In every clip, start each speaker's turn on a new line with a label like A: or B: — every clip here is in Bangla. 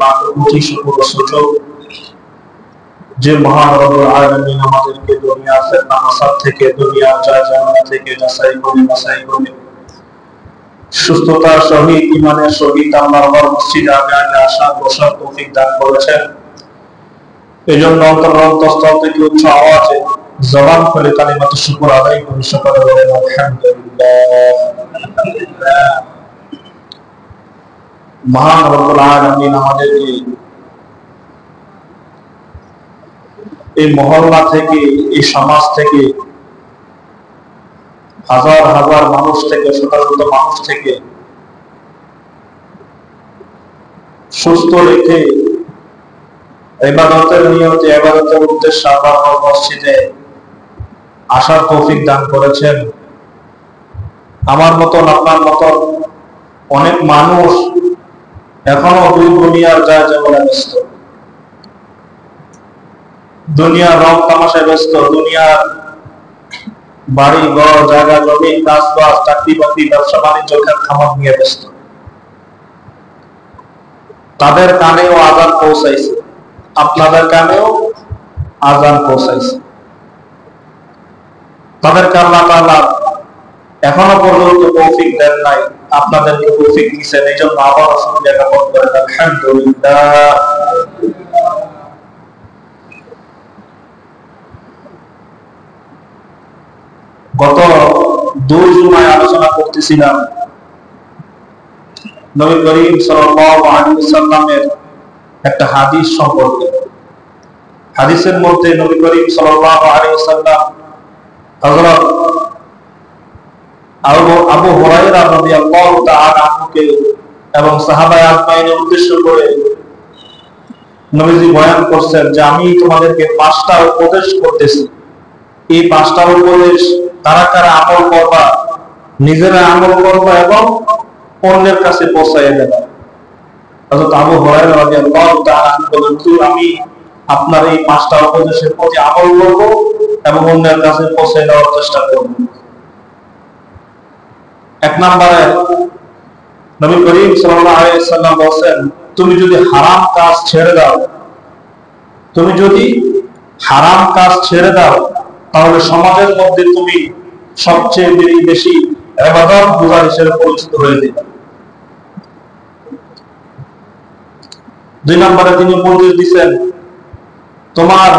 A: লাখ কোটি শুকর ও সুযোগ যে মহান রব্বুল আলামিন আমাদেরকে দুনিয়ার ফিতনা মাসাব থেকে, দুনিয়ার জাহান্নাম থেকে যাচাই করে বাছাই করে সুস্থতার সহিত ঈমানের সহিত আল্লাহর মসজিদে আগে আসা বসার তৌফিক দান করেছেন। এজন্য অন্তরস্থল থেকে উচ্চ আওয়াজে জবান খুলে কালিমাত শুকর আদায় করি, সকলে বলেন আলহামদুলিল্লাহ। মহান রব্বুল আলামিন আমাদেরকে এই মহল্লা থেকে, এই সমাজ থেকে, হাজার হাজার মানুষ থেকে, শত শত মানুষ থেকে সুস্থ রেখে ইবাদতের নিয়তে, ইবাদতের উদ্দেশ্যে আল্লাহর মসজিদে আসার তৌফিক দান করেছেন। আমার মতন, আপনার মতন অনেক মানুষ এখনো দুনিয়ার যা যেমন ব্যস্ত, দুনিয়ার রং তামাশায় ব্যস্ত, দুনিয়ার বাড়ি ঘর জায়গা জমি কাজবাজ চাকরি বাকরি ব্যবসা বাণিজ্য খামার নিয়ে ব্যস্ত। তাদের কানেও আযান পৌঁছাইছে, আপনাদের কানেও আযান পৌঁছাইছে। তাদেরকে আল্লাহ তাআলা এখনো পর্যন্ত তৌফিক দেন নাই, আপনাদেরকে তৌফিক দিয়েছেন। এই জন্য আবার শুকরিয়া জ্ঞাপন করেন আলহামদুলিল্লাহ। গত 2 জুমায় আলোচনা করতেছিলাম নবী করিম সাল্লাল্লাহু আলাইহি ওয়াসাল্লামের একটা হাদিস সম্পর্কে। হাদিসের মধ্যে নবী করিম সাল্লাল্লাহু আলাইহি ওয়াসাল্লাম হযরত আবু হুরায়রা রাদিয়াল্লাহু তাআলা আনহুকে এবং সাহাবায়ে আজমাইনের উদ্দেশ্য করে নবীজি বয়ান করছেন যে আমি তোমাদেরকে 5টা উপদেশ করতেছি। এই 5টা উপদেশ কারা কারা আমল করবা, নিজেরা আমল করবা এবং অন্যের কাছে পৌঁছায় দেবা। হযরত আবু হুরায়রা রাদিয়াল্লাহু তাআলা বলেন, আমি আপনার এই 5টা উপদেশের প্রতি আমল করব এবং অন্যের কাছে পৌঁছে দেওয়ার চেষ্টা করব। 1 নম্বরে নবী করিম সাল্লাল্লাহু আলাইহি ওয়াসাল্লাম বলেন, তুমি যদি হারাম কাজ ছেড়ে দাও, তুমি যদি হারাম কাজ ছেড়ে দাও তাহলে সমাজের মধ্যে তুমি সবচেয়ে বেশি ইবাদত গুযার হিসেবে পরিচিত হয়ে যাবে। 2 নম্বরে তিনি উপদেশ দিয়েছেন, তোমার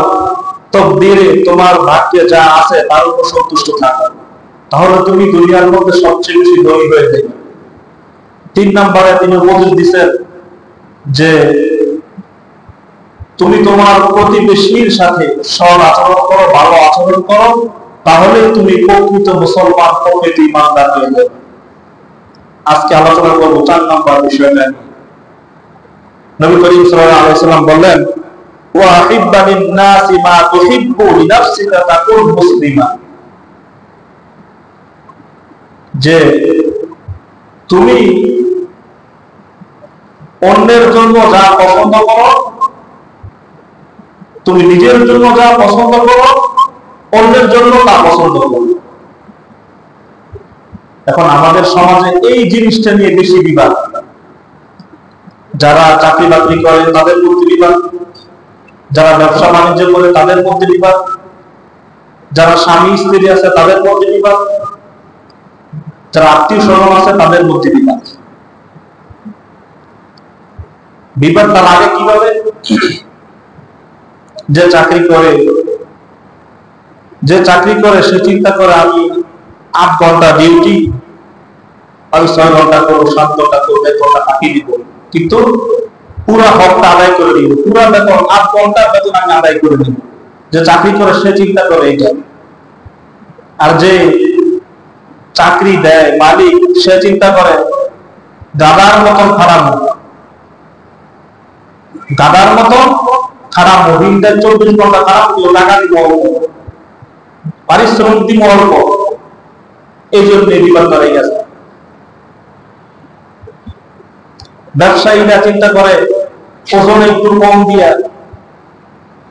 A: তকদীরে, তোমার ভাগ্যে যা আছে তার উপর সন্তুষ্ট থাকো, তাহলে তুমি দুনিয়ার মধ্যে সবচেয়ে বেশি ধনী হয়ে যাবে। 3 নম্বরে তিনি উপদেশ দিয়েছেন যে তুমি তোমার প্রতিবেশীর সাথে সৎ আচরণ করো, ভালো আচরণ করো, তাহলে তুমি প্রকৃত মুসলমান, প্রকৃত ঈমানদার হয়ে যাবে। আজকে আলোচনা করব 4 নম্বর বিষয়টা। নবী করিম সাল্লাল্লাহু আলাইহি ওয়াসাল্লাম বললেন, ওয়া আহিব্বা লিন-নাসি মা তুহিব্বু লিনাফসিকা তাকুন মুসলিমা, যে তুমি অন্যের জন্য যা পছন্দ করো, তুমি নিজের জন্য যা পছন্দ করো, অন্যের জন্য তা পছন্দ করো। এখন আমাদের সমাজে এই জিনিসটা নিয়ে বেশি বিবাদ। যারা চাকরি বাকরি করে তাদের মধ্যে বিবাদ, যারা ব্যবসা বাণিজ্য করে তাদের মধ্যে বিবাদ, যারা স্বামী স্ত্রী আছে তাদের মধ্যে বিবাদ, যারা আত্মীয় স্বজন আছে তাদের মধ্যে বিবাদ। বিবাদটা লাগে কিভাবে? যে চাকরি করে সে চিন্তা করে আমি 8 ঘন্টা ডিউটি, আমি 6 ঘন্টা করবো, 7 ঘন্টা করবো, 1 ঘন্টা ফাঁকি দিব, কিন্তু পুরা হকটা আদায় করে দিব, পুরা বেতন 8 ঘন্টা বেতন আমি আদায় করে দিব। যে চাকরি করে সে চিন্তা করে এটা। আর যে চাকরি দেয় মালিক, সে চিন্তা করে গাদার মতন খারাপ, গাদার মতন খারাপ, দিনটা 24 ঘন্টা খারাপ, টাকা দিব অল্প, পারিশ্রমিক দিব অল্প, এই জন্য বিবাদ দাঁড়িয়ে গেছে। ব্যবসায়ীরা চিন্তা করে ওজন একটু কম দিয়া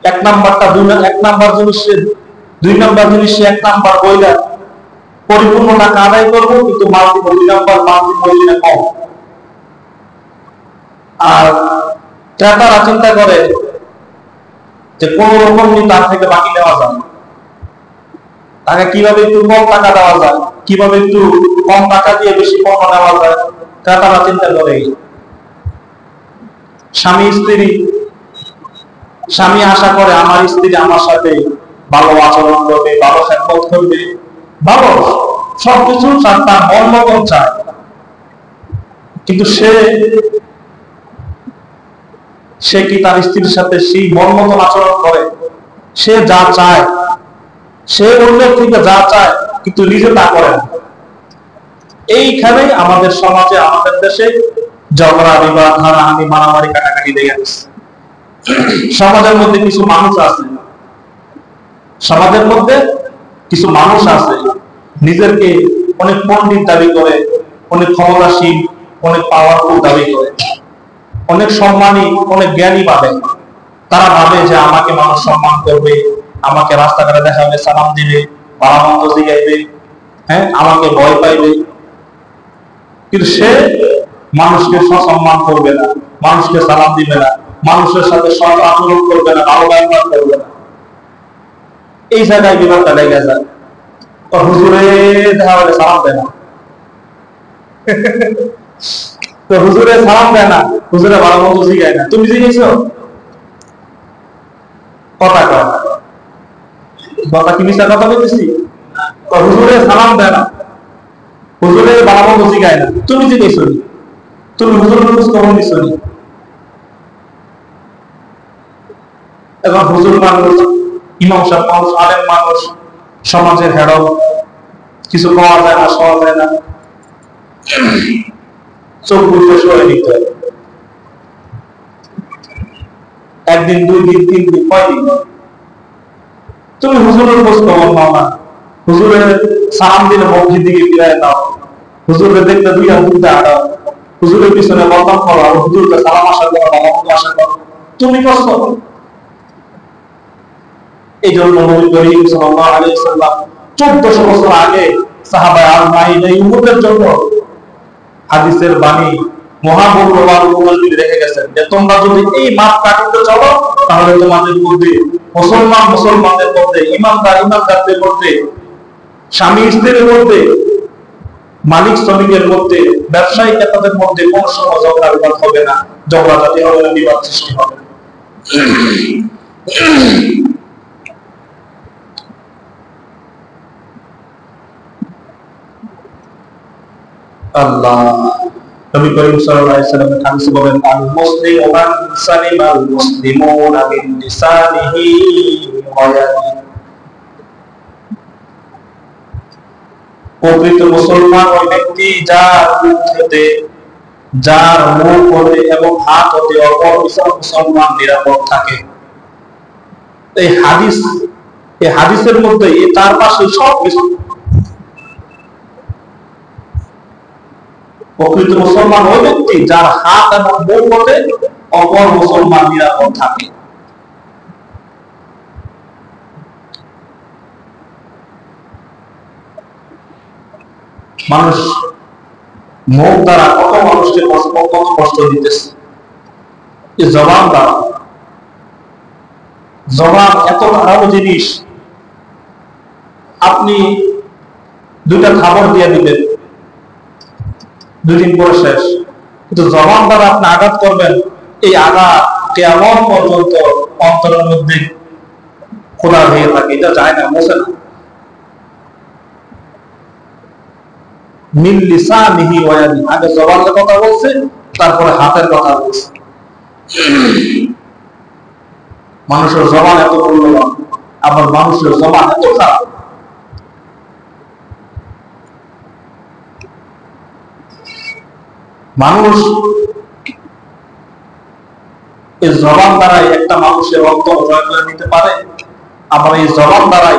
A: 1 নাম্বারটা 1 নাম্বার জিনিসে 2 নাম্বার জিনিসে 1 নাম্বার বইলা পরিপূর্ণ টাকা আদায় করবো, কিন্তু মাল দিব 2 নাম্বার, মাল দিব কম। আর ক্রেতারা চিন্তা করে যে কোন রকম তার থেকে বাকি নেওয়া যায়, তাকে কিভাবে একটু কম টাকা দেওয়া যায়, কিভাবে একটু কম টাকা দিয়ে বেশি পণ্য নেওয়া যায়, ক্রেতারা চিন্তা করে। স্বামী স্ত্রী, স্বামী আশা করে আমার স্ত্রী আমার সাথে ভালো আচরণ করবে, ভালো খেদমত করবে, ভালো সবকিছু তার মন মতন চায়। কিন্তু সে কি তার স্ত্রীর সাথে সেই মন মতন আচরণ করে? সে যা চায়, সে অন্যের থেকে যা চায়, কিন্তু নিজে তা করে না। এইখানেই আমাদের সমাজে, আমাদের দেশে ঝগড়া বিবাদ, হানাহানি, মারামারি, কাটাকাটি লেগে গেছে। সমাজের মধ্যে কিছু মানুষ আছে, সমাজের মধ্যে কিছু মানুষ আছে নিজেকে অনেক পণ্ডিত দাবি করে, অনেক ক্ষমতাশীল, অনেক পাওয়ারফুল দাবি করে, অনেক সম্মানী, অনেক জ্ঞানী ভাবে। তারা ভাবে যে আমাকে মানুষ সম্মান করবে, আমাকে রাস্তাঘাটে দেখা হবে সালাম দিবে, ভালো মন্দ জিগাইবে, হ্যাঁ, আমাকে ভয় পাইবে। কিন্তু সে মানুষকে সসম্মান করবে না, মানুষকে সালাম দিবে না, মানুষের সাথে সৎ আচরণ করবে না, ভালো ব্যবহার করবে না। এই জায়গায় বিবাদটা লেগে যায়। হুজুরে দেখা হলে সালাম দেয় না, তো হুজুরে সালাম দেয় না, হুজুরে ভালো মতো জিগায় না। তুমি জিগেছো? কথা কয় না। কথা কি মিশা কথা বলতেছি? হুজুরে সালাম দেয় না, হুজুরে ভালো মতো জিগায় না। তুমি জিগেছো? তুমি হুজুরের খোঁজ খবর নিছো? এখন হুজুর মানুষ, ইমাম সাহেব মানুষ, আলেম মানুষ, সমাজের হেড, কিছু পাওয়া যায় না, সওয়া যায় না, চোখ বুঝে সরে নিতে হয়। একদিন, দুই দিন, তিন দিন, কয়দিন তুমি হুজুরের খোঁজ খবর নাও না, হুজুরের সালাম দিলে মসজিদ দিকে ফিরায় দাও, হুজুরের দেখতে দুই হাত দুইটা আটাও, হুজুরের পিছনে বদনাম করো, আর হুজুরকে সালাম আশা করো, ভালো মতো আশা করো, তুমি করছো। এই জন্য নবী করিম সাল্লাল্লাহু আলাইহি ওয়াসাল্লাম 1400 বছর আগে সাহাবা আজমাইন এই উম্মতের জন্য হাদিসের বাণী, মহামূল্যবান উপদেশ রেখে গেছেন যে তোমরা যদি এই মাপ কাটিতে চলো, তাহলে তোমাদের মধ্যে মুসলমানদের মধ্যে, ইমানদারদের মধ্যে, স্বামী স্ত্রীর মধ্যে, মালিক শ্রমিকের মধ্যে, ব্যবসায়ী ক্রেতাদের মধ্যে কোন সময় ঝগড়া বিবাদ হবে না, ঝগড়াঝাটি হবে না, বিবাদ সৃষ্টি হবে না। আল্লাহ নবী করিম সাল্লাল্লাহু আলাইহি ওয়াসাল্লাম হাদিসে বলেন, আল মুসলিমু মান সালিমাল মুসলিমুনা মিন লিসানিহি ওয়া ইয়াদিহি। প্রকৃত মুসলমান ওই ব্যক্তি যার মুখ হতে, যার মুখ হতে এবং হাত হতে অপর মুসলমান নিরাপদ থাকে। এই হাদিসের মধ্যে তার পাশে সব কিছু। প্রকৃত মুসলমান ওই ব্যক্তি যার হাত এবং মুখ হতে অপর মুসলমান নিরাপদ থাকে। মানুষ মুখ দ্বারা কত মানুষকে কত কষ্ট দিতেছে, জবান দ্বারা। জবান এত ধারালো জিনিস, আপনি দুইটা খাবার দিয়ে দিবেন, 2 দিন পরে শেষ। কিন্তু জবান দ্বারা আপনি আঘাত করবেন, এই আঘাত কেমন পর্যন্ত অন্তরের মধ্যে খোলা হয়ে থাকে, এটা যায় না, মোছে না। মিন লিসানিহি ওয়া ইয়াদিহি, আগে জবানের কথা বলছে, তারপরে হাতের কথা বলছে। মানুষের জবান এত মূল্যবান, আবার মানুষের জবান এত খারাপ। মানুষ এই জবান দ্বারাই একটা মানুষের অন্তর জয় করে নিতে পারে, আবার এই জবান দ্বারাই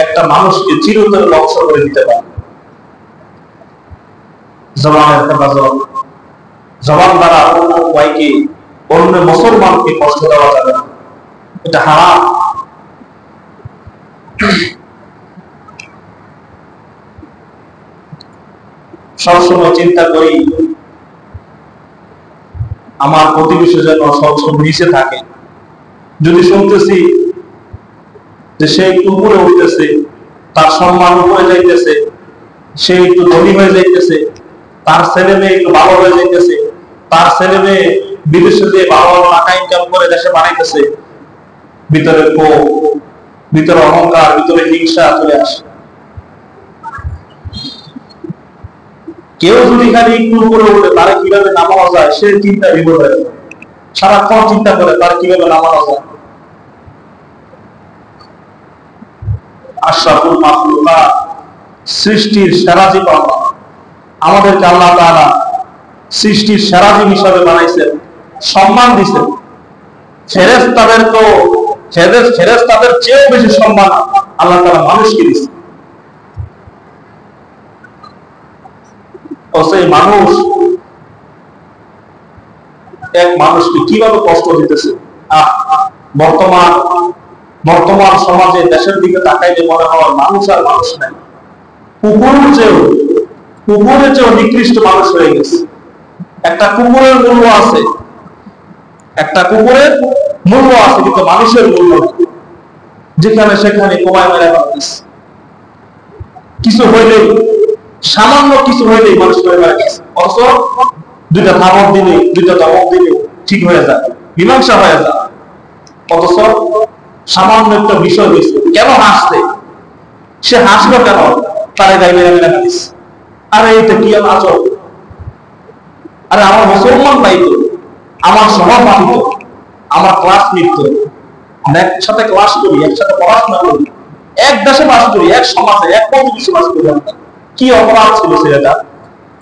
A: একটা মানুষকে চিরতরে ধ্বংস করে দিতে পারে। জবানের হেফাজত, জবান দ্বারা অন্য ভাইকে, অন্য মুসলমানকে কষ্ট দেওয়া যাবে না, এটা হারাম। সবসময় চিন্তা করি আমার প্রতিবেশী যেন সবসময় নিচে থাকে। যদি শুনতেছি যে সে একটু উপরে উঠতেছে, তার সম্মান উপরে যাইতেছে, সে একটু ধনী হয়ে যাইতেছে, তার ছেলে মেয়ে একটু ভালো হয়ে যাইতেছে, তার ছেলে মেয়ে বিদেশে দিয়ে ভালো ভালো টাকা ইনকাম করে দেশে বানাইতেছে, ভিতরে ক্ষোভ, ভিতরে অহংকার, ভিতরে হিংসা চলে আসে। কেউ যদি খালি একটু উপরে উঠে তারা কিভাবে নামানো যায় সে চিন্তা বিভোর হয়ে যায়, সারাক্ষণ চিন্তা করে তার কিভাবে নামানো যায়। আশরাফুল মাখলুকাত, সৃষ্টির সেরা জীবন, আমাদেরকে আল্লাহ তাআলা সৃষ্টির সেরা জীব হিসাবে বানাইছেন, সম্মান দিয়েছেন। ফেরেশতাদের চেয়েও বেশি সম্মান আল্লাহ তাআলা মানুষকে দিয়েছেন। ও সেই মানুষ এক মানুষকে কিভাবে কষ্ট দিতেছে। বর্তমান সমাজে দেশের দিকে তাকাইলে মনে হয় মানুষ আর মানুষ নাই, কুকুরের চেয়েও নিকৃষ্ট মানুষ হয়ে গেছে। একটা কুকুরের মূল্য আছে, কিন্তু মানুষের মূল্য নেই। যেখানে সেখানে কোমায় মেরে পারতেছে, কিছু হইলেই, সামান্য কিছু হইলেই মানুষ করে মেরে গেছে। অথচ দুইটা ধমক দিলে ঠিক হয়ে যায়, মীমাংসা হয়ে যায়। অথচ সামান্য একটা বিষয় হয়েছে, কেন হাসছে, সে হাসলো কেন, তারে গায়ে মেরে মেরে দিচ্ছে। আরে এটা কি আচর? আরে আমার মুসলমান ভাই তো, আমার সহপাঠী তো, আমার ক্লাসমেট তো, একসাথে ক্লাস করি, একসাথে পড়াশোনা করি, এক দেশে বাস করি, এক সমাজে, এক প্রতিবেশী বাস করি, কি অপরাধ ছিল ছেলেটা,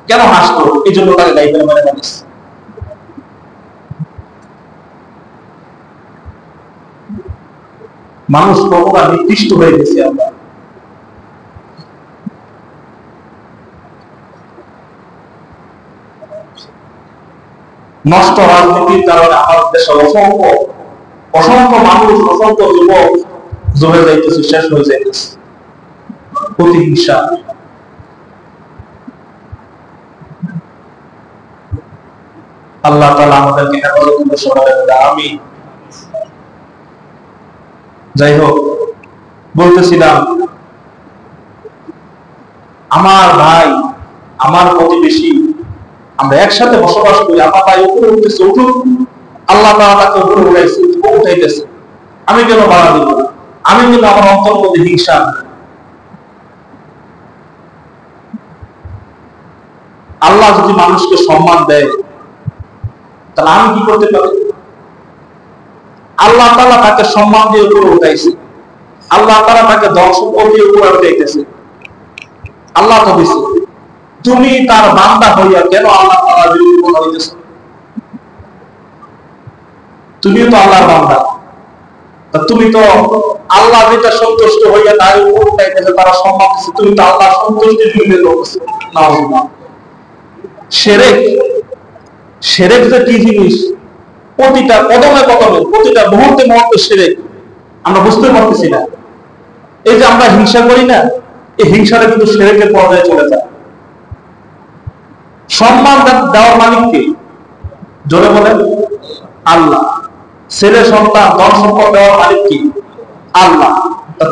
A: কেন হাসতো? এই জন্য তাকে গায়ে মেরে মেরে দিচ্ছে। মানুষ কতটা নিকৃষ্ট হয়ে গেছে আমরা। নষ্ট রাজনীতির কারণে আমাদের দেশে অসংখ্য মানুষ, অসংখ্য যুবক জমে যাইতেছে, শেষ হয়ে যাইতেছে। প্রতিহিংসা, আল্লাহ তাআলা আমাদেরকে হেফাজত করতে সহায়তা করুন, আমিন। যাই হোক, বলতেছিলাম আমার ভাই, আমার প্রতিবেশী, আমরা একসাথে বসবাস করি, আমার ভাই উপরে উঠতেছে, উঠুক, আল্লাহ তাআলা তাকে উপরে উঠাইতেছে, আমি কেন বাধা দিব? আমি কেন আমার অন্তর মধ্যে হিংসা? আল্লাহ যদি মানুষকে সম্মান দেয় তাহলে আমি কি করতে পারি? আল্লাহ তাআলা তাকে সম্মান দিয়ে উপরে উঠাইছে, আল্লাহ তাআলা তাকে ধন সম্পদ দিয়ে উপরে উঠাইতেছে, আল্লাহ তো দিছে। তুমি তার বান্দা হইয়া কেন আল্লাহ তাআলার বিরুদ্ধে কথা হইতেছ? তুমিও তো আল্লাহর বান্দা, তুমি তো আল্লাহ যেটা সন্তুষ্ট হইয়া তার উপর উঠাইতেছে, তারা সম্মান দিচ্ছে, তুমি তো আল্লাহ সন্তুষ্টির বিরুদ্ধে করতেছো। নাউজুবিল্লাহ। শিরক যে কি জিনিস, প্রতিটা কদমে কদমে, প্রতিটা মুহূর্তে মুহূর্তে শিরক, আমরা বুঝতে পারতেছি না। এই যে আমরা হিংসা করি না, এই হিংসাটা কিন্তু শিরকের পর্যায়ে চলে যায়। সম্মান দেওয়ার মালিক কে? জোরে বলেন, আল্লাহ। ছেলে সন্তান, ধন সম্পদ দেওয়ার মালিক কি? আল্লাহ।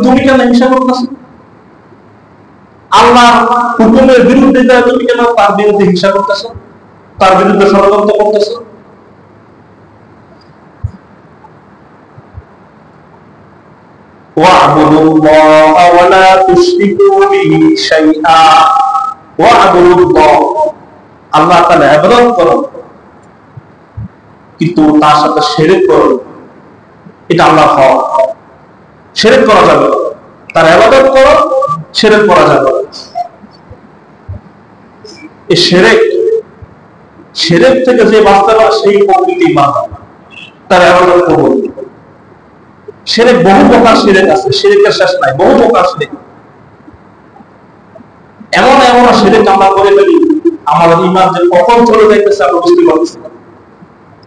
A: তুমি কেন হিংসা করতেছো? আল্লাহ হুকুমের বিরুদ্ধে যায়, তুমি কেন তার বিরুদ্ধে হিংসা করতেছো, তার বিরুদ্ধে ষড়যন্ত্র করতেছো? ওয়া'বুদুল্লাহ ওয়া লা তুশরিকু বিহি শাইআ। ওয়া'বুদুল্লাহ, আল্লাহ তাআলা ইবাদত করো, কিন্তু তার সাথে শিরক করো, এটা আল্লাহর হক। শিরক করা যাবে না, তার ইবাদত করো, শিরক করা যাবে না। এই শিরক থেকে যে বাঁচতে পারে সেই প্রকৃতি বাঁধা, তার ইবাদত কবুল। শিরক বহু প্রকার শিরক আছে, শিরকের শেষ নাই, বহু প্রকার শিরক। এমন শিরক আমরা করে ফেলি, আমাদের ঈমান যে কখন চলে যাইতেছে আমরা বুঝতে পারতেছি না।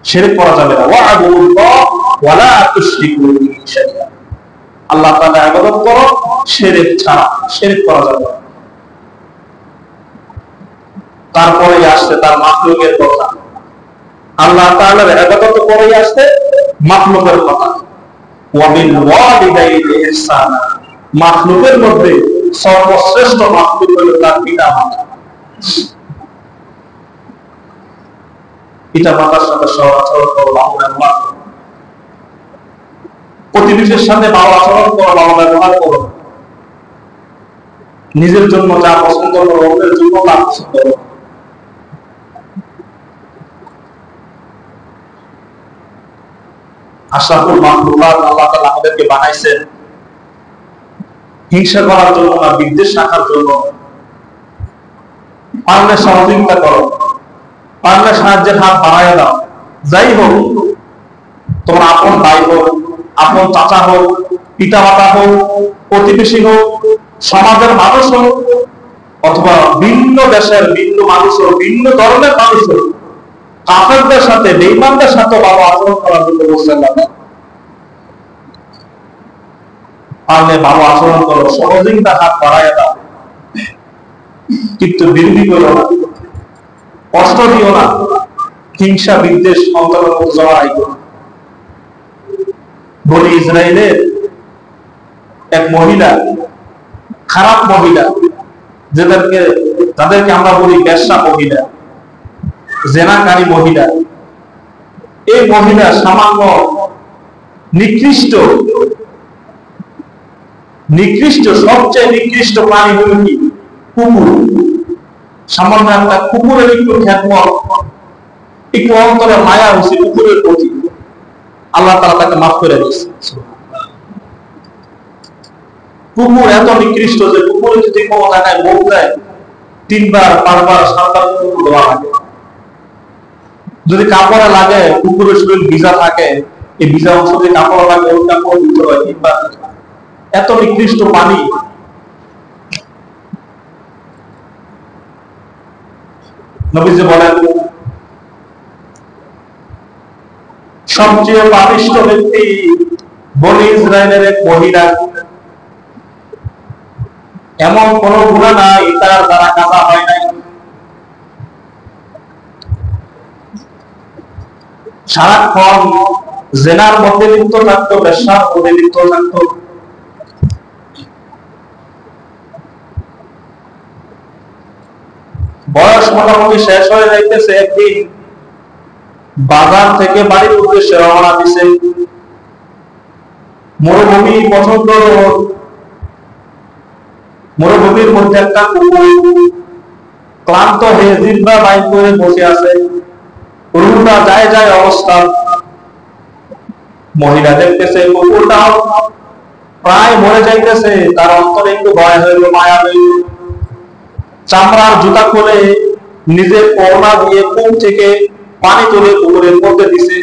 A: শিরক করা যাবে না। ওয়া'বুদুল্লাহ ওয়া লা তুশরিকু বিহি শাইআ। আল্লাহ তাআলা ইবাদত করো, শিরক ছাড়া, শিরক করা যাবে না। তারপরে আসছে তার মাখলুকের কথা। আল্লাহ তাআলার ইবাদত করে আসছে মাখলুকের কথা। ওয়া বিল ওয়ালিদাইনি ইহসানা, মাখলুকের মধ্যে সর্বশ্রেষ্ঠ মাখলুক হলো তার পিতা মাতা। পিতা মাতার সাথে সদাচরণ করো, ভালো ব্যবহার করো। প্রতিবেশীর সাথে ভালো আচরণ করো, ভালো ব্যবহার করো। নিজের জন্য যা পছন্দ করো, অন্যের জন্য তা পছন্দ করো। আশরাফুল মাখলুকাত আল্লাহ তাআলা আমাদেরকে বানাইছেন হিংসা করার জন্য না, বিদ্বেষ রাখার জন্য। পারলে সহযোগিতা করো, পারলে সাহায্যের হাত বাড়ায় দাও। যাই হোক, তোমার আপন ভাই হোক, আপন চাচা হোক, পিতা মাতা হোক, প্রতিবেশী হোক, সমাজের মানুষ হোক, অথবা ভিন্ন দেশের ভিন্ন মানুষ হোক, ভিন্ন ধরনের মানুষ হোক, কাফেরদের সাথে, বেঈমানদের সাথে ভালো আচরণ করার জন্য বলছেন না। পারলে ভালো আচরণ করো, সহযোগিতা হাত বাড়ায় দাও, কিন্তু বিরোধী করো না, কষ্ট দিও না, হিংসা বিদ্বেষ অন্তরের মধ্যে জড়াই করো। বনি ইসরাইলের এক মহিলা, খারাপ মহিলা, তাদেরকে আমরা বলি বেশ্যা মহিলা, জেনাকারী মহিলা। এই মহিলা সামান্য নিকৃষ্ট সবচেয়ে নিকৃষ্ট প্রাণী হল কি? কুকুর। সামান্য একটা কুকুরের একটু খ্যাতমত, একটু অন্তরে মায়া হচ্ছে কুকুরের প্রতি, আল্লাহ তাআলা তাকে মাফ করে দিয়েছে। কুকুর এত নিকৃষ্ট যে কুকুর যদি কোনো জায়গায় মুখ দেয় 3 বার 5 বার 7 বার ধোয়া লাগে। যদি কাপড়ে লাগে, কুকুরের শরীর ভিজা থাকে, এই ভিজা অংশ যদি কাপড়ে লাগে, ওই কাপড় ধুতে হয় 3 বার। এত নিকৃষ্ট পানি। নবীজি বলেন, সবচেয়ে পাপিষ্ঠ ব্যক্তি বনি ইসরায়েলের এক মহিলা। এমন কোন গুনাহ নাই তার দ্বারা কাজা হয় নাই। সারাক্ষণ জেনার মধ্যে লিপ্ত থাকতো, বেশ্যার মধ্যে লিপ্ত থাকতো। বয়স মোটামুটি শেষ হয়ে যাইতেছে। একদিন বাজার থেকে বাড়ির উদ্দেশ্যে রওনা দিছে। মরুভূমি পছন্দ, মরুভূমির মধ্যে একটা কুকুর ক্লান্ত হয়ে জিহ্বা বাইর করে বসে আছে, রুটা যায় যায় অবস্থা। মহিলা দেখতেছে কুকুরটা প্রায় মরে যাইতেছে, তার অন্তরে একটু ভয় হইল, মায়া হইল। চামড়ার জুতা খুলে নিজের করোনা দিয়ে কূপ থেকে পানি তুলে কুকুরের মধ্যে দিছে।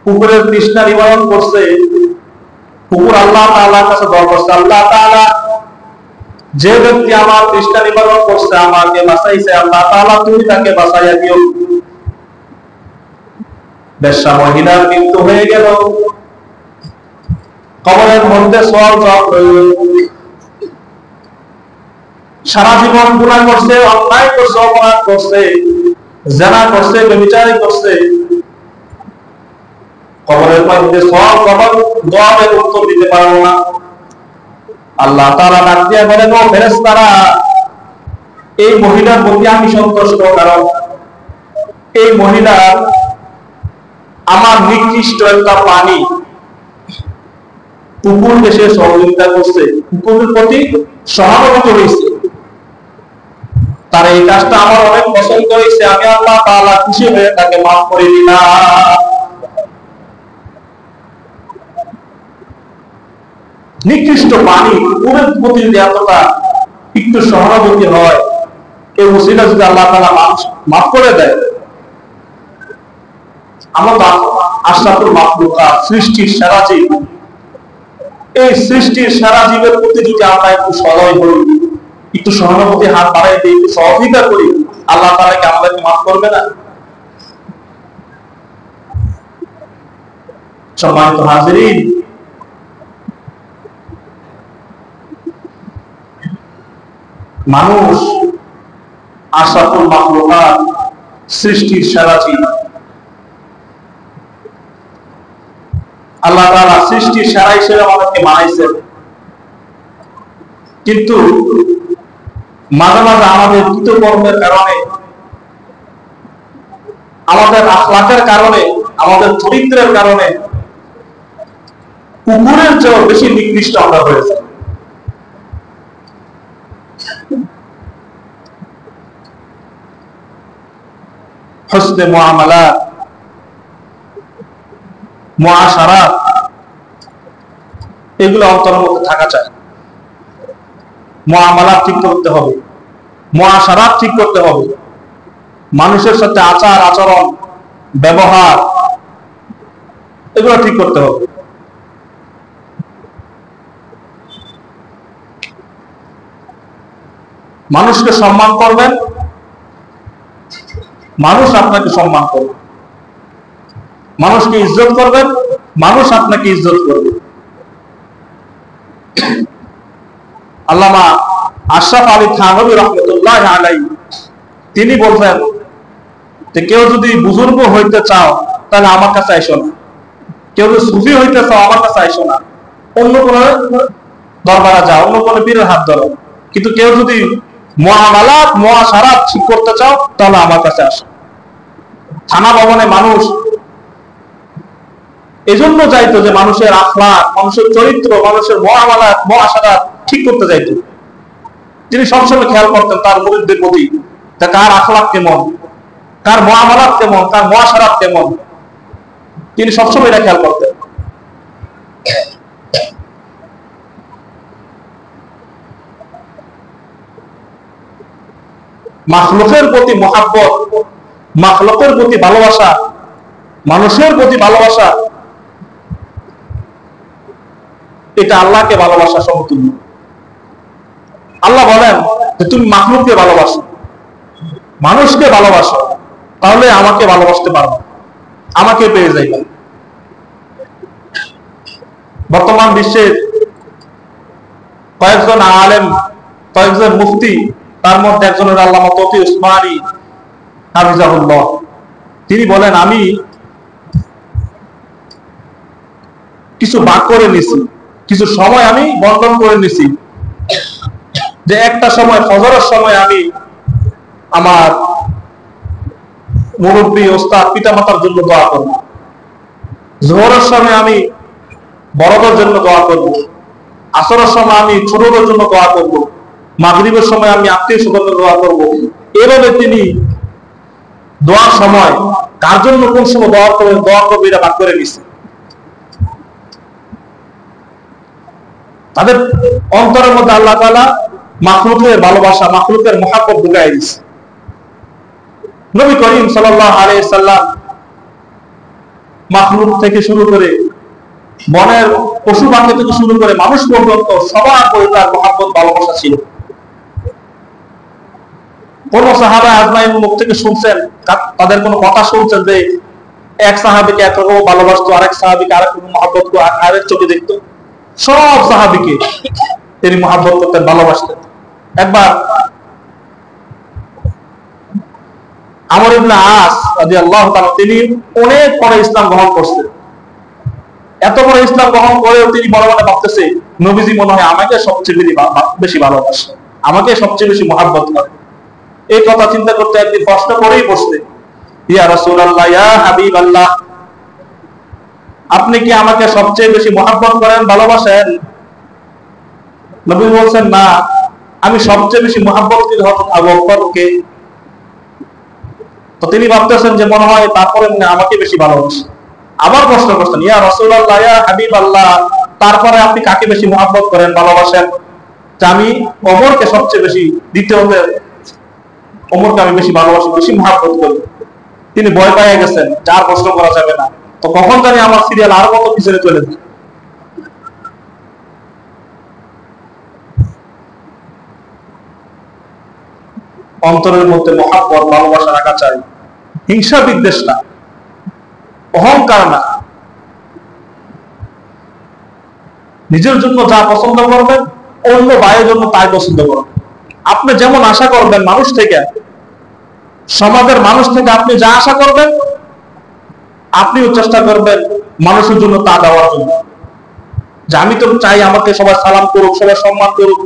A: কুকুরের তৃষ্ণা নিবারণ করছে। কুকুর আল্লাহ তাআলার কাছে দোয়া করছে, আল্লাহ তাআলা, যে ব্যক্তি আমার তৃষ্ণা নিবারণ করছে, আমাকে বাঁচাইছে, আল্লাহ তাআলা তুমি তাকে বাঁচাইয়া দিও। বেশ্যা মহিলার মৃত্যু হয়ে গেল। কবরের মধ্যে সওয়াল জবাব রইল। সারা জীবন গুনাহ করছে, অন্যায় করছে, অপরাধ করছে, জিনা করছে, ব্যভিচার করছে। কবরের মধ্যে সওয়াল জবাবের উত্তর দিতে পারবো না। আল্লাহ তাআলা ডাক দিয়ে বলেন, ও ফেরেশতারা, এই মহিলার প্রতি আমি সন্তুষ্ট, কারণ এই মহিলা আমার নিকৃষ্ট একটা পানি কুকুরকে সে সহযোগিতা করছে, কুকুরের প্রতি সহানুভূতি হয়েছে, তার এই কাজটা আমার অনেক পছন্দ হয়েছে। আমি আল্লাহ তাআলা খুশি হয়ে তাকে মাফ করে দিলাম। নিকৃষ্ট পানি কুকুরের প্রতি যদি এতটা একটু সহানুভূতি হয়, এই ওসিলা যদি আল্লাহ তাআলা মাফ করে দেয়, আমরা আশরাফুল মাখলুকাত, সৃষ্টির সেরা জীব, এই সৃষ্টির সেরা জীবের প্রতি যদি আমরা একটু সদয় হই, একটু সহানুভূতি হাত বাড়াই দিই, একটু সহযোগিতা করি, আল্লাহ তাআলা কি আমাদেরকে মাফ করবে না? সম্মানিত হাজিরিন, মানুষ আশরাফুল মাখলুকাত, সৃষ্টির সেরা জীব। আল্লাহ তাআলা সৃষ্টির সেরা হিসেবে আমাদেরকে বানাইছেন, কিন্তু মাঝে মাঝে আমাদের কৃতকর্মের কারণে, আমাদের আখলাকের কারণে, আমাদের চরিত্রের কারণে কুকুরের চেয়েও বেশি নিকৃষ্ট আমরা হয়েছে। হসনে মুআমালাত, মুআশারাত, এগুলো অন্তরের মধ্যে থাকা চাই। মুআমালাত ঠিক করতে হবে, মুআশারাত ঠিক করতে হবে, মানুষের সাথে আচার আচরণ ব্যবহার এগুলো ঠিক করতে হবে। মানুষকে সম্মান করবেন, মানুষ আপনাকে সম্মান করবে। মানুষকে ইজ্জত করবেন, মানুষ আপনাকে ইজ্জত করবে। আল্লামা আশরাফ আলী থানভী রহমতুল্লাহ আলাইহি তিনি বলছেন যে কেউ যদি বুজুর্গ হইতে চাও তাহলে আমার কাছে আইসো না, কেউ যদি সুফি হইতে চাও আমার কাছে আইসো না, অন্য কোনো দরবারে যাও, অন্য কোনো পীরের হাত ধরো। কিন্তু কেউ যদি মুআমালাত মুআশারাত ঠিক করতে চাও তাহলে আমার কাছে আসো। থানা ভবনে মানুষ এজন্য যাইতো যে মানুষের আখলাক, মানুষের চরিত্র, মানুষের মুআমালাত মুআশারাত ঠিক করতে যাইতো। তিনি সবসময় খেয়াল করতেন তার মুরিদদের প্রতি, যে কার আখলাক কেমন, কার মুআমালাত কেমন, কার মুআশারাত কেমন, তিনি সবসময় এটা খেয়াল করতেন। মাখলুকের প্রতি মুহাব্বত, মাখলুকের প্রতি ভালোবাসা, মানুষের প্রতি ভালোবাসা, এটা আল্লাহকে ভালোবাসা সমতুল্য। আল্লাহ বলেন যে তুমি মাখলুককে ভালোবাসো, মানুষকে ভালোবাসো, তাহলে আমাকে ভালোবাসতে পারবে, আমাকে পেয়ে যাইবে। বর্তমান বিশ্বের কয়েকজন আলেম, কয়েকজন মুফতি, তার মধ্যে একজনের আল্লামা তৌফিক উসমানী হাফিজাহুল্লাহ, তিনি বলেন আমি কিছু ভাগ করে নিছি, কিছু সময় আমি বন্টন করে নিছি, যে একটা সময় ফজরের সময় আমি আমার মুরব্বী ওস্তাদ পিতামাতার জন্য দোয়া করব, জোহরের সময় আমি বড়দের জন্য দোয়া করব, আসরের সময় আমি ছোটদের জন্য দোয়া করব, মাগরিবের সময় আমি আত্মীয় স্বজনের দোয়া করব। এভাবে তিনি দোয়ার সময় কার জন্য কোন সময় দোয়া করবে এটা ভাগ করে নিছে। তাদের অন্তরের মধ্যে আল্লাহ তাআলা মাখলুকের ভালোবাসা, মাখলুকের মুহাব্বত ঢুকাই দিয়েছে। নবী করিম সাল্লাল্লাহু আলাইহি সাল্লাম মাখলুক থেকে শুরু করে, বনের পশু পাখি থেকে শুরু করে মানুষ পর্যন্ত সবার প্রতি তার মুহাব্বত ভালোবাসা ছিল। কোন সাহাবা আজমাইন মুখ থেকে শুনছেন, তাদের কোন কথা শুনছেন যে এক সাহাবীকে একরকম ভালোবাসতো, আরেক সাহাবীকে আরেক রকম মুহাব্বত করে আরেক চোখে দেখতো? সব সাহাবীকে তিনি মুহাব্বত করতেন, ভালোবাসতেন। একবার আমর ইবনে আস রাদিয়াল্লাহু তাআলা তিনি অনেক পরে ইসলাম গ্রহণ করছেন। এত বড় ইসলাম গ্রহণ করেও তিনি মনে মনে ভাবতেছে নবীজি মনে হয় আমাকে সবচেয়ে বেশি ভালোবাসে, আমাকে সবচেয়ে বেশি মুহাব্বত করে। এই কথা চিন্তা করতে একদিন প্রশ্ন করেই বসতে, ইয়া রাসূলুল্লাহ, ইয়া হাবিবাল্লাহ, আপনি কি আমাকে সবচেয়ে বেশি মুহাব্বত করেন, ভালোবাসেন? নবী বলছেন না, আমি সবচেয়ে বেশি মুহাব্বত করি হযরত আবু বকরকে। তো তিনি ভাবতেছেন যে মনে হয় তারপরে আমাকে বেশি ভালোবাসে। আবার প্রশ্ন করছেন, ইয়া রাসূলুল্লাহ, ইয়া হাবিবাল্লাহ, তারপরে আপনি কাকে বেশি মুহাব্বত করেন, ভালোবাসেন? যে আমি ওমরকে সবচেয়ে বেশি, দ্বিতীয়তে ওমরকে আমি বেশি ভালোবাসি, বেশি মুহাব্বত করি। তিনি ভয় পেয়ে গেছেন, যার প্রশ্ন করা যাবে না, তো কখন জানি আমার সিরিয়াল আর কত পিছনে চলে যায়। অন্তরের মধ্যে মুহাব্বত ভালোবাসা রাখা চাই, হিংসা বিদ্বেষ না, অহংকার না। নিজের জন্য যা পছন্দ করবেন অন্য ভাইয়ের জন্য তাই পছন্দ করবেন। আপনি যেমন আশা করবেন মানুষ থেকে, সমাজের মানুষ থেকে আপনি যা আশা করবেন, আপনিও চেষ্টা করবেন মানুষের জন্য তা দেওয়ার জন্য। যে আমি তো চাই আমাকে সবাই সালাম করুক, সবাই সম্মান করুক,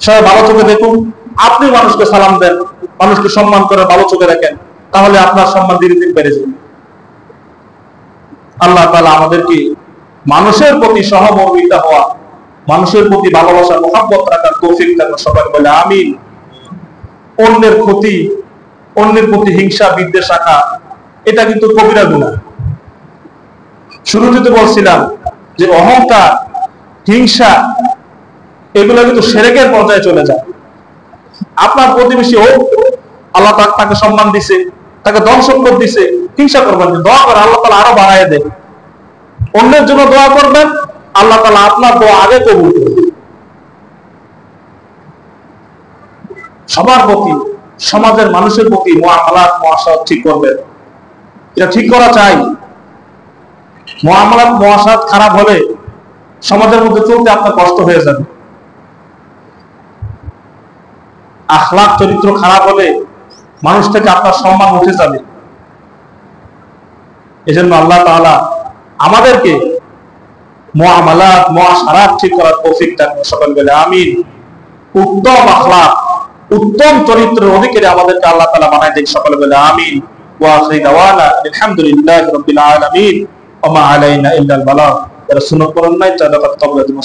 A: সবাই ভালো চোখে দেখুন। আপনি মানুষকে সালাম দেন, মানুষকে সম্মান করে ভালো চোখে দেখেন, তাহলে আপনার সম্মান ধীরে ধীরে বেড়ে যাবে। আল্লাহ তাআলা আমাদেরকে মানুষের প্রতি সহমর্মিতা হওয়া, মানুষের প্রতি ভালোবাসা মহব্বত রাখার তৌফিক দান করুন। সবাই বলে আমিন। অন্যের ক্ষতি, অন্যের প্রতি হিংসা বিদ্বেষ রাখা, এটা কিন্তু কবিরা গুনাহ। শুরুতে তো বলছিলাম যে অহংকার, হিংসা, এগুলো কিন্তু শিরকের পর্যায়ে চলে যায়। আপনার প্রতিবেশী হোক, আল্লাহ তাকে সম্মান দিছে, তাকে ধন সম্পদ দিছে, হিংসা করবেন না, দোয়া করে আল্লাহ তাআলা আরো বাড়ায় দেয়। অন্যের জন্য দোয়া করবেন, আল্লাহ তাআলা আপনার দোয়া আগে কবুল করবেন। সবার প্রতি, সমাজের মানুষের প্রতি মুআমালাত মুআশারাত ঠিক করবেন। এটা ঠিক করা চাই। মুআমালাত মুআশারাত খারাপ হলে সমাজের মধ্যে চলতে আপনার কষ্ট হয়ে যাবে। আখলাক চরিত্র খারাপ হলে মানুষ থেকে আপনার সম্মান উঠে যাবে। এজন্য আল্লাহ তাআলা আমাদেরকে মুআমালাত মুআশারাত ঠিক করার তৌফিক দান করুন। সকলে বলে আমিন। উত্তম আখলাক, উত্তম চরিত্রের অধিকারী আমাদেরকে আল্লাহ তাআলা বানায় দেন। সকলে বলে আমিন। ওয়া আখিরু দাওয়ানা আলহামদুলিল্লাহি রাব্বিল আলামিন ওয়া মা আলাইনা ইল্লাল বালাগ। যারা সুন্নাত পড়েন নাই তারা তওবা করুন।